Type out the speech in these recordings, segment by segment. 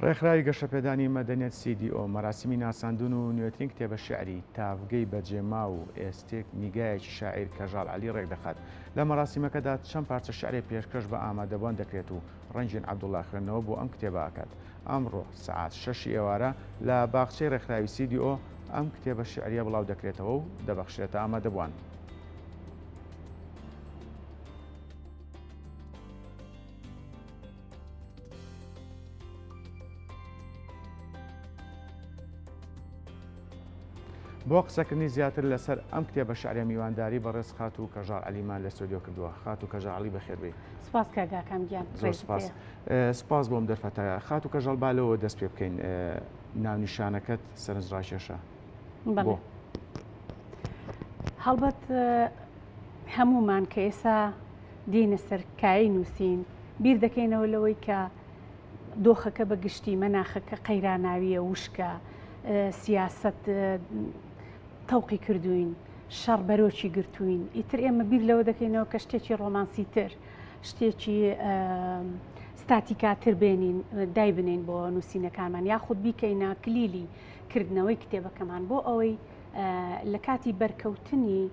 ڕێکخراوی گەشەپێدانی مەدەنیەت CDO مەراسیمی ناساندون و نوێترین کتێبە شعری تافگەی بەجێما و ئێستێک نیگایەکی شاعیر کەژاڵ عەلی ڕێک دەخات. لە مەراسیمەکەدا چەند پارچە شعری پێشکەش بە ئامادەبوان دەکرێت و ڕەنجین عەبدوڵڵا خوێندنەوە بۆ ئەم کتێبە ئاکات. ئەمڕۆ سەعات 6 ئێوارە لە باخچەی ڕێکخراوی CDO ئەم کتێبە شعریە بڵاو دەکرێتەوە و دەبەخشرێتە ئامادەبوان. بۆ قسەکردنی زیاتر لەسەر ئەم کتێبە شعریە میوانداری بەڕێز خات و کەژاڵ عەلیمان لە ستۆدیۆ کردووە. خات و کەژاڵ عەلی بەخێربێ. سپاس کاگاکەم گیان. زۆر سپاس. سپاس بۆم دەرفەتایە. خات و کەژاڵ بالەوە دەست پێ بکەین. ناونیشانەکەت سەرنجڕاکێشە. بەڵێ. هەڵبەت هەمومان کە ئێستا دێنە سەر کایی نووسین بیر دەکەینەوە لەوەی کە دۆخەکە بەگشتی مەناخەکە قەیراناویە وشکە سیاست تەوقی کردوین شەڕ بەرۆکی گرتوین ئیتر ئێمە بیر لەوە دەکەینەوە کە شتێکی ڕۆمانسیتر شتێکی ستاتیکاتر بێنین دای بنین بۆ نووسینەکانمان یاخود بیکەینە کلیلی کردنەوەی کتێبەکەمان بۆ ئەوەی لە کاتی بەرکەوتنی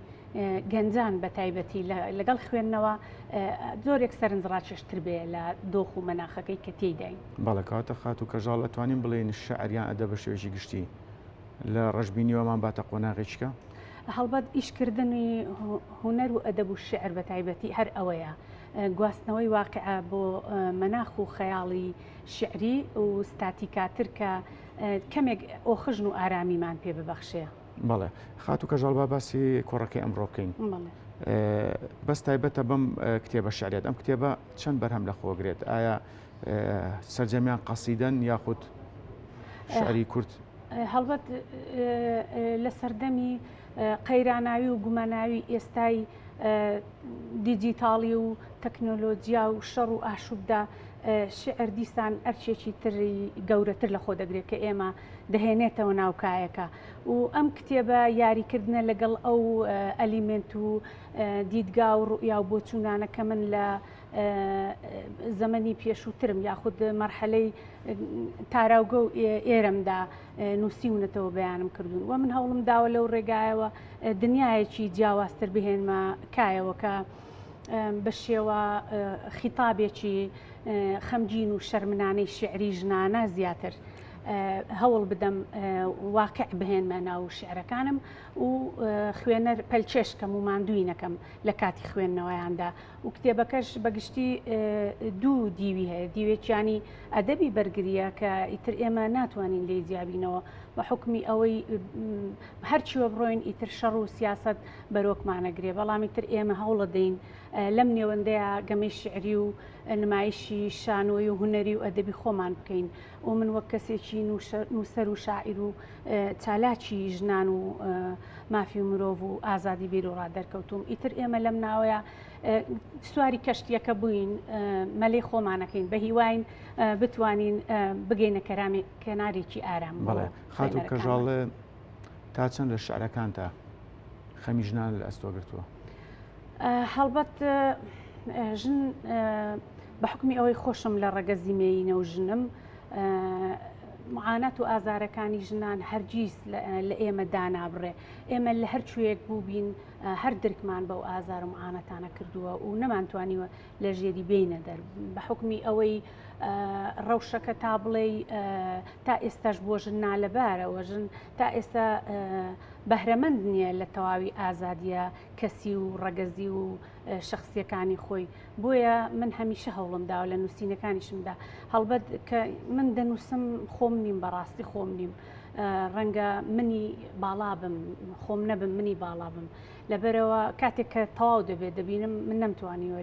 گەنجان بە تایبەتی لەگەڵ خوێندنەوە زۆرێک سەرنجڕاکێشتر بێ لە دۆخ و مەناخەکەی کە تێیداین. بەڵێ کاتە خات و کەژاڵ ئەتوانین بڵێن شەعریان ئەدە بە شێوەیەکی گشتی لە ڕەشبینیەوەمان باتە قۆناغێکیکە؟ هەڵبەت ئیشکردنی هونەر و ئەدەب و شعر بە تایبەتی هەر ئەوەیە گواستنەوەی واقعە بۆ مەناخ و خەیاڵی شعری و ستاتیکاتر کە کەمێک ئۆخژن و ئارامیمان پێ ببەخشێ. بەڵێ خات و کەژاڵ با باسی کۆڕەکەی ئەمڕۆ بکەین. بەس تایبەتە بەم کتێبە شعریات ئەم کتێبە چەند بەرهەم لە خۆگرێت ئایا سەرجەمیان قەسیدەن یاخود شعری کورد؟ هەڵبەت لە سەردەمی قەیراناوی و گوماناوی ئێستای دیجیتاڵی و تەکنۆلۆجیا و شەڕ و ئاشوبدا شعر دیسان ئەرچێکی تری گەورەتر لە خۆ دەگرێت کە ئێمە دەهێنێتەوە ناوکایەکە و ئەم کتێبە یاریکردنە لەگەڵ ئەو ئەلیمنت و دیدگا و ڕوئیا و بۆچوونانەکە من لە زەمەنی پێشووترم یاخود مەرحەلەی تاراوگە و ئێرەمدا نووسیونەتەوە بەیانم کردوون و من هەوڵم داوە لەو ڕێگایەوە دنیایەکی جیاوازتر بهێنمە کایەوە کە بە شێوە خیتابێکی خەمگین و شەرمنانەی شعری ژنانە زیاتر هەوڵ بدەم واقع بهێنمە ناو شعرەکانم و خوێنەر پەلچێشکەم و ماندووی نەکەم لە کاتی خوێندنەوەیاندا و کتێبەکەش بەگشتی دوو دیوی هەیە دیوێکیانی ئەدەبی بەرگریە کە ئیتر ئێمە ناتوانین لێ جیابینەوە بە حکمی ئەوەی هەرچیوە بڕۆین ئیتر شەڕ و سیاست بەرۆکمانەگرێ بەڵام ئیتر ئێمە هەوڵە دەین لەم نێوەندەیە گەمەی شعری و نمایشی شانۆی و هونەری و ئەدەبی خۆمان بکەین و من وەک کەسێکی نووسەر و شاعیر و چالاکی ژنان و مافی و مرۆڤ و ئازادی بیر و ڕادەرکەوتوم ئیتر ئێمە لەم ناوەیە سواری کەشتیەکە بووین مەلەی خۆمانەکەین بە هیواین بتوانین بگەینە کەنارێکی ئارام. بەڵێ خات و کەژاڵ تا چەند لە شعرەکانتە خەمی ژنان لە ئەستۆ گرتووە؟ هەڵبەت ژن بە حکمی ئەوەی خۆشم لە ڕەگەزیمەینە و ژنم معانەت و ئازارەکانی ژنان هەرگیز لە ئێمە دانابڕێ ئێمە لە هەر کوێیەک بوو بین هەر درکمان بەو ئازار و معانەتانە کردووە و نەمانتوانیوە لە ژێری بینە دەر بە حکمی ئەوەی ڕەوشەکە تا بڵێ تا ئێستاش بۆ ژن نالەبارەوە ژن تا ئێستا بەهرەمەند نییە لە تەواوی ئازادیە کەسی و ڕەگەزی و شخصیەکانی خۆی بۆیە من هەمیشە هەوڵم داوە لە نووسینەکانیشمدا هەڵبەت کە من دەنووسم خۆم نیم بەڕاستی خۆم نیم ڕەنگە منی باڵا بم خۆم نەبم منی باڵا بم لەبەرەوە کاتێک کە تەواو دەبێت دەبینم من نەمتوانیوە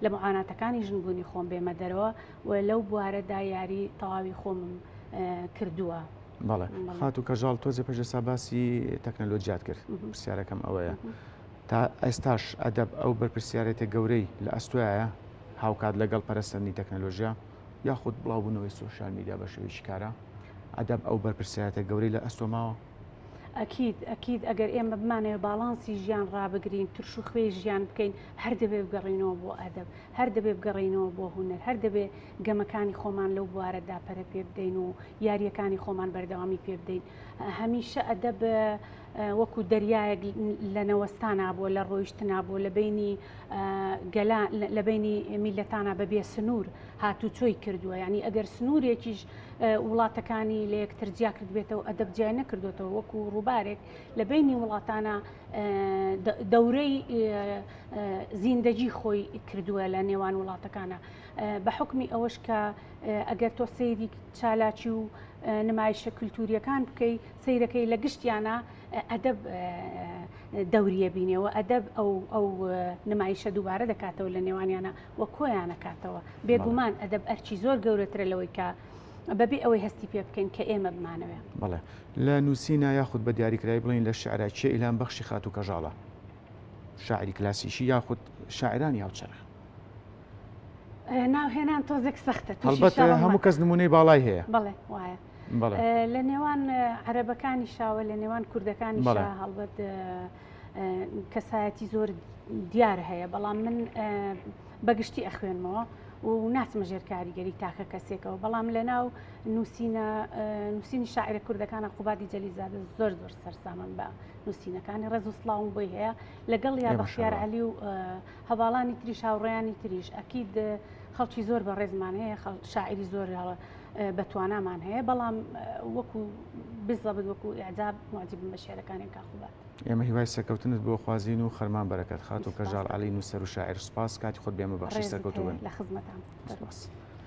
لە معاناتەکانی ژنبوونی خۆم بێمە دەرەوە و لەو بوارەدا یاری تەواوی خۆمم کردووە. بەڵێ خات و کەژاڵ تۆزێ پێشەسا باسی تەکنەلۆجیات کرد پرسیارەکەم ئەوەیە تا ئێستاش ئەدەب ئەو بەرپرسیارەتە گەورەی لە ئەستۆیە هاوکات لەگەڵ پەرستنی تەکنەلۆژیا یاخود بڵاوبوونەوەی سۆشیال میدیا بە شێوەیەکی کارە ئەدەب ئەو بەرپرسیارەتە گەورەی لە ئەستۆ ماوە؟ ئەکید ئەگەر ئێمە بمانەوە باڵانسی ژیان ڕابگرین ترش و خوێ ژیان بکەین هەر دەبێ بگەڕینەوە بۆ ئەدەب هەر دەبێ بگەڕینەوە بۆ هونەر هەر دەبێ گەمەکانی خۆمان لەو بوارەدا پەرە پێ بدەین و یاریەکانی خۆمان بەردەوامی پێ بدەین هەمیشە ئەدەب وەکو دەریایەک لە نەوەستانە بووە لە ڕۆیشتنا بوو لە بینی میلەتانە بەبێ سنوور هاتوچۆی کردووە یعنی ئەگەر سنوورێکیش وڵاتەکانی لە یەکتر جیا کرد بێتەوە ئەدەب جیای نەکردوێتەوە وەکو ڕووبارێک لە بینی وڵاتانە دەورەی زیندەجی خۆی کردووە لە نێوان وڵاتەکانە بە حکمی ئەوەش کە ئەگەر تۆ سەیری چالاکی و نمایشە کولتوریەکان بکەی سەیرەکەی لە گشتیانە ئەدەب دەوریە بینێەوە ئەدەب ئەو نمایشە دووبارە دەکاتەوە لە نێوانیانە وە کۆیان نکاتەوە بێگومان ئەدەب ئەرچی زۆر گەورەترە لەوەی کە بەبێ ئەوەی هەستی پێ بکەین کە ئێمە بمانەوێ بەڵێ لە نووسینە یاخود بە دیاریکرای بڵین لە شعرا چێ ئیلان بەخشی خاتو کەژاڵە شاعری کلاسیشی یاخود شاعرانی هاوچەرخ ناوهێنان تۆزێک سەختە هەڵبەت هەموو کەس نمونەی باڵای هەیە بەڵێ وایە لە نێوان عەرەبەکانی شاوە لە نێوان کوردەکانی شا هەڵبەت کەسایەتی زۆر دیار هەیە بەڵام من بەگشتی ئەخوێنمەوە و ناچمە ژێر کاریگەری تاکە کەسێکەوە بەڵام لە ناو نووسینی شاعرە کوردەکانە قوبادی جەلیزادە زۆر سەرسامن بە نووسینەکانی ڕێز و سڵاوم بۆی هەیە لەگەڵ یا بەختیار عەلی و هەواڵانی تریش هاوڕێیانی تریش ئەکید خەڵکی زۆر بە ڕێزمان هەیە شاعری زۆر بەتوانامان هەیە بەڵام وەکو بزەبت وەکو ئیعجاب معجبم بە شێعرەکانی کاخوبات ئێمە هیوای سەرکەوتنت بۆ خوازین و خەرمان بەرەکەت خات و کەژاڵ عەلی نووسەر و شاعر سوپاس کاتی خۆت بێمە بەخشی سەرکەوتوبن لە خزمەتان.